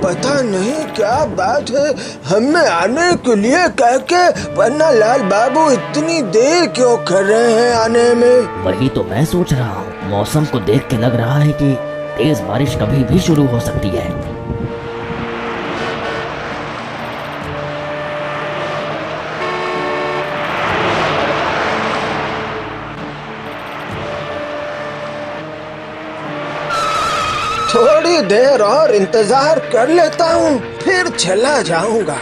पता नहीं क्या बात है, हमें आने के लिए कह के पन्नालाल बाबू इतनी देर क्यों कर रहे हैं आने में? वही तो मैं सोच रहा हूँ। मौसम को देख के लग रहा है कि तेज बारिश कभी भी शुरू हो सकती है। थोड़ी देर और इंतजार कर लेता हूँ, फिर चला जाऊंगा।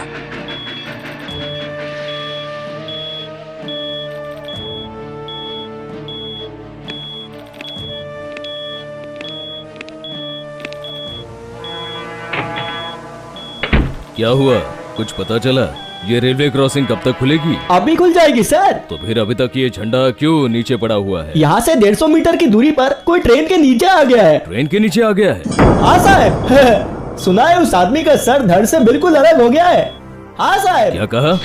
क्या हुआ, कुछ पता चला? ये रेलवे क्रॉसिंग कब तक खुलेगी? अभी खुल जाएगी सर। तो फिर अभी तक ये झंडा क्यों नीचे पड़ा हुआ है? यहाँ से 150 मीटर की दूरी पर कोई ट्रेन के नीचे आ गया है। ट्रेन के नीचे आ गया है? हाँ साहब, सुना है उस आदमी का सर धड़ से बिल्कुल अलग हो गया है। हाँ साहब। क्या कहा?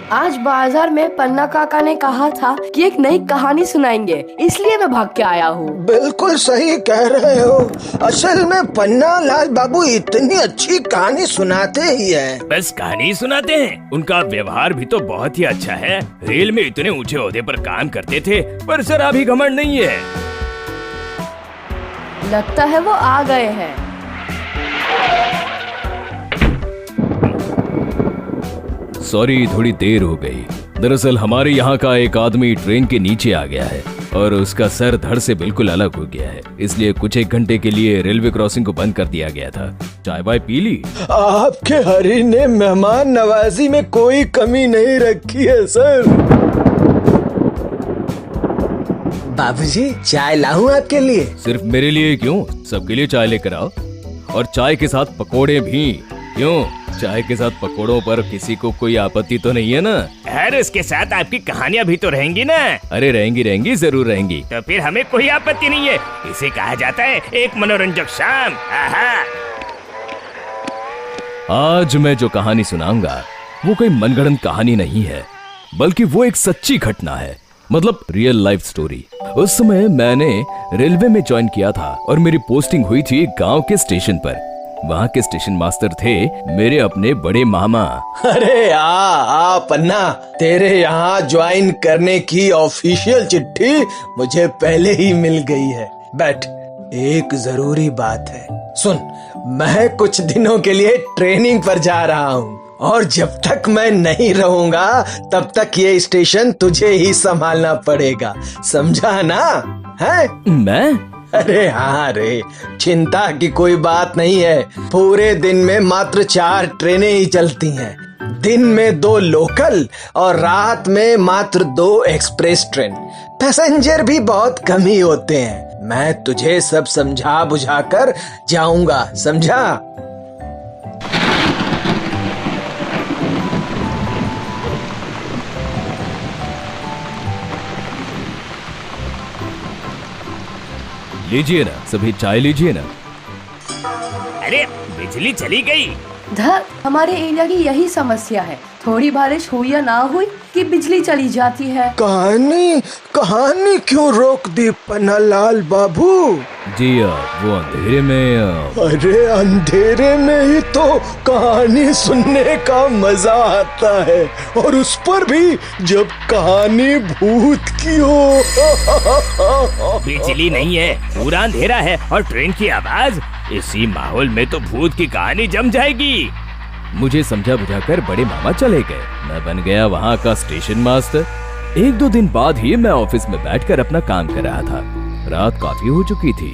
आज बाजार में पन्ना काका ने कहा था कि एक नई कहानी सुनाएंगे, इसलिए मैं भाग के आया हूँ। बिल्कुल सही कह रहे हो। असल में पन्नालाल बाबू इतनी अच्छी कहानी सुनाते ही हैं। बस कहानी सुनाते हैं, उनका व्यवहार भी तो बहुत ही अच्छा है। रेल में इतने ऊंचे ओहदे पर काम करते थे, पर जरा भी घमंड नहीं है। लगता है वो आ गए हैं। सॉरी, थोड़ी देर हो गई। दरअसल हमारे यहाँ का एक आदमी ट्रेन के नीचे आ गया है और उसका सर धड़ से बिल्कुल अलग हो गया है, इसलिए कुछ एक घंटे के लिए रेलवे क्रॉसिंग को बंद कर दिया गया था। चाय वाय पी ली? आपके हरि ने मेहमान नवाजी में कोई कमी नहीं रखी है सर। बाबूजी, चाय लाऊं आपके लिए? सिर्फ मेरे लिए क्यों, सबके लिए चाय लेकर आओ। और चाय के साथ पकोड़े भी। क्यों, चाय के साथ पकोड़ों पर किसी को कोई आपत्ति तो नहीं है ना? अरे उसके साथ आपकी कहानियाँ भी तो रहेंगी ना? अरे रहेंगी रहेंगी, जरूर रहेंगी। तो फिर हमें कोई आपत्ति नहीं है। इसे कहा जाता है एक मनोरंजक शाम। आहा। आज मैं जो कहानी सुनाऊंगा वो कोई मनगढ़ंत कहानी नहीं है, बल्कि वो एक सच्ची घटना है, मतलब रियल लाइफ स्टोरी। उस समय मैंने रेलवे में ज्वाइन किया था और मेरी पोस्टिंग हुई थी गांव के स्टेशन पर। वहाँ के स्टेशन मास्टर थे मेरे अपने बड़े मामा। अरे आ पन्ना, तेरे यहाँ ज्वाइन करने की ऑफिशियल चिट्ठी मुझे पहले ही मिल गई है। बैठ, एक जरूरी बात है सुन। मैं कुछ दिनों के लिए ट्रेनिंग पर जा रहा हूँ और जब तक मैं नहीं रहूंगा तब तक ये स्टेशन तुझे ही संभालना पड़ेगा, समझा ना? है? मैं? अरे हाँ रे, चिंता की कोई बात नहीं है। पूरे दिन में मात्र 4 ट्रेनें ही चलती हैं। दिन में 2 लोकल और रात में मात्र 2 एक्सप्रेस ट्रेन। पैसेंजर भी बहुत कम ही होते हैं। मैं तुझे सब समझा बुझा कर जाऊंगा, समझा? लीजिए ना, सभी चाय लीजिए ना। अरे बिजली चली गई। धत, हमारे एरिया की यही समस्या है। थोड़ी बारिश हुई या ना हुई कि बिजली चली जाती है। कहानी क्यों रोक दी पन्नालाल बाबू? जी वो अंधेरे में। अरे अंधेरे में ही तो कहानी सुनने का मजा आता है, और उस पर भी जब कहानी भूत की हो। बिजली नहीं है, पूरा अंधेरा है और ट्रेन की आवाज। इसी माहौल में तो भूत की कहानी जम जाएगी। मुझे समझा बुझाकर बड़े मामा चले गए। मैं बन गया वहाँ का स्टेशन मास्टर। 1-2 दिन बाद ही मैं ऑफिस में बैठकर अपना काम कर रहा था। रात काफी हो चुकी थी।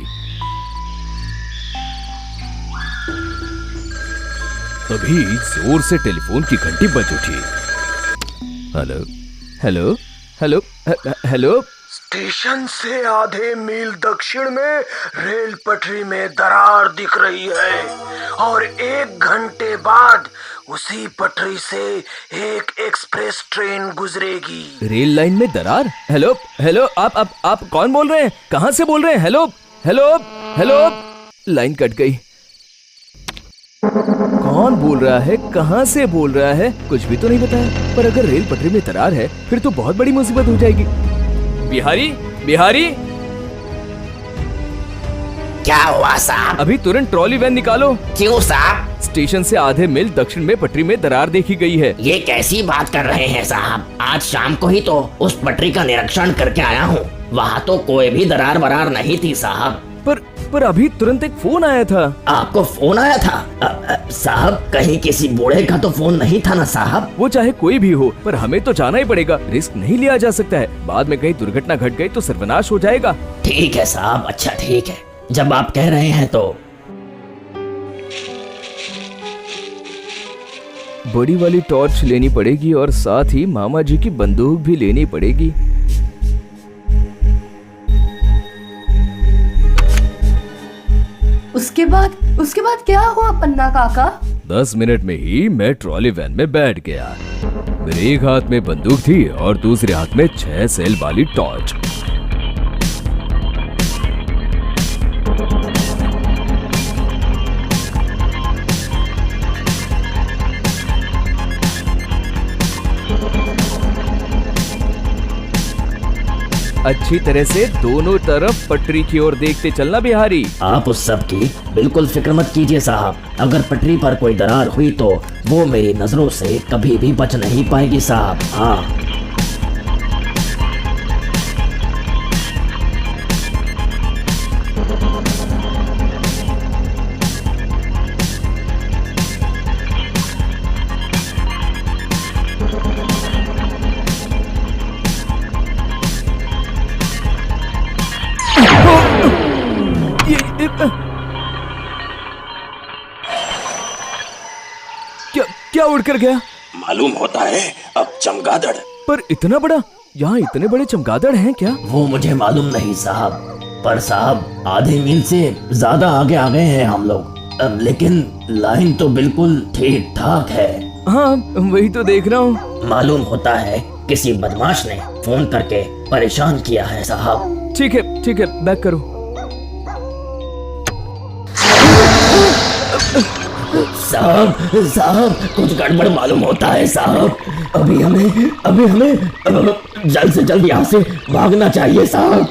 तभी जोर से टेलीफोन की घंटी बज उठी। Hello hello hello hello. Station से आधे मील दक्षिण में रेल पटरी में दरार दिख रही है और 1 घंटे बाद उसी पटरी से एक एक्सप्रेस ट्रेन गुजरेगी। रेल लाइन में दरार? हेलो हेलो, आप कौन बोल रहे हैं? कहाँ से बोल रहे हैं? Hello hello hello. Line cut गई। कौन बोल रहा है? कहाँ से बोल रहा है? कुछ भी तो नहीं बताया। पर अगर रेल पटरी में दरार है फिर तो बहुत बड़ी मुसीबत हो जाएगी। बिहारी, बिहारी, क्या हुआ साहब? अभी तुरंत ट्रॉली वैन निकालो। क्यों साहब? स्टेशन से आधे मील दक्षिण में पटरी में दरार देखी गई है। ये कैसी बात कर रहे हैं साहब? आज शाम को ही तो उस पटरी का निरीक्षण करके आया हूँ। वहाँ तो कोई भी दरार वरार नहीं थी साहब। पर अभी तुरंत एक फोन आया था। आपको फोन आया था? साहब कहीं किसी बूढ़े का तो फोन नहीं था ना साहब? वो चाहे कोई भी हो, पर हमें तो जाना ही पड़ेगा। रिस्क नहीं लिया जा सकता है। बाद में कहीं दुर्घटना घट गई तो सर्वनाश हो जाएगा। ठीक है साहब, अच्छा ठीक है, जब आप कह रहे हैं तो। बड़ी वाली टॉर्च लेनी पड़ेगी और साथ ही मामा जी की बंदूक भी लेनी पड़ेगी। उसके बाद क्या हुआ पन्ना काका? 10 मिनट में ही मैं ट्रॉली वैन में बैठ गया। मेरे एक हाथ में बंदूक थी और दूसरे हाथ में 6 सेल वाली टॉर्च। अच्छी तरह से दोनों तरफ पटरी की ओर देखते चलना बिहारी। आप उस सब की बिल्कुल फिक्र मत कीजिए साहब। अगर पटरी पर कोई दरार हुई तो वो मेरी नजरों से कभी भी बच नहीं पाएगी साहब। हाँ। क्या उड़कर गया? मालूम होता है अब चमगादड़। पर इतना बड़ा? यहाँ इतने बड़े चमगादड़ हैं क्या? वो मुझे मालूम नहीं साहब, पर साहब आधे मील से ज्यादा आगे आ गए हैं हम लोग। लेकिन लाइन तो बिल्कुल ठीक ठाक है। हाँ वही तो देख रहा हूँ। मालूम होता है किसी बदमाश ने फोन करके परेशान किया है साहब। ठीक है, बैक करो। साहब कुछ गड़बड़ मालूम होता है साहब। अभी हमें जल्द से जल्द यहाँ से भागना चाहिए साहब।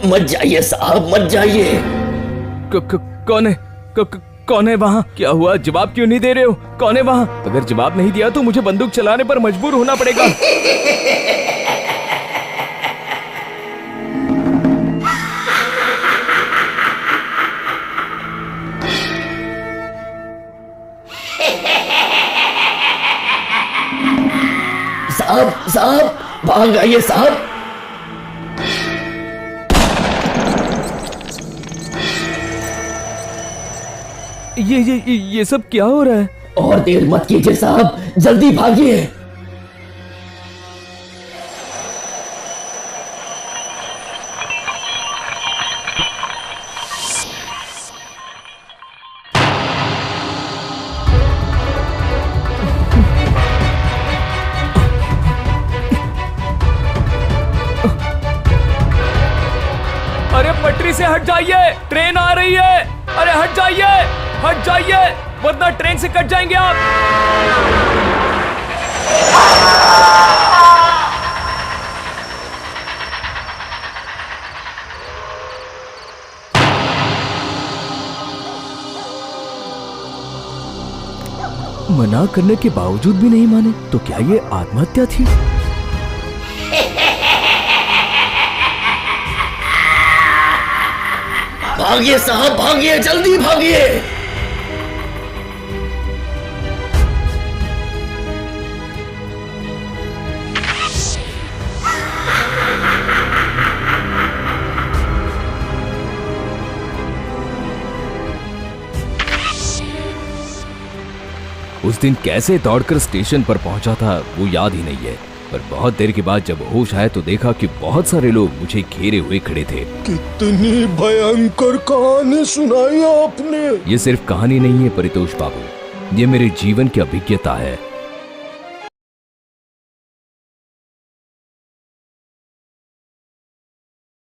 मत जाइए साहब, मत जाइए। कौन है वहाँ? क्या हुआ? जवाब क्यों नहीं दे रहे हो? कौन है वहाँ? अगर जवाब नहीं दिया तो मुझे बंदूक चलाने पर मजबूर होना पड़ेगा। साहब भाग आइए साहब। ये सब क्या हो रहा है? और देर मत कीजिए साहब, जल्दी भागिए। अरे पटरी से हट जाइए, ट्रेन आ रही है। अरे हट जाइए वरना ट्रेन से कट जाएंगे आप। मना करने के बावजूद भी नहीं माने, तो क्या ये आत्महत्या थी? भागिए साहब, भागिए, जल्दी भागिए। उस दिन कैसे दौड़कर स्टेशन पर पहुंचा था वो याद ही नहीं है। पर बहुत देर के बाद जब होश आया तो देखा कि बहुत सारे लोग मुझे घेरे हुए खड़े थे। कितनी भयंकर कहानी सुनाई आपने। ये सिर्फ कहानी नहीं है परितोष बाबू, ये मेरे जीवन की अभिज्ञता है।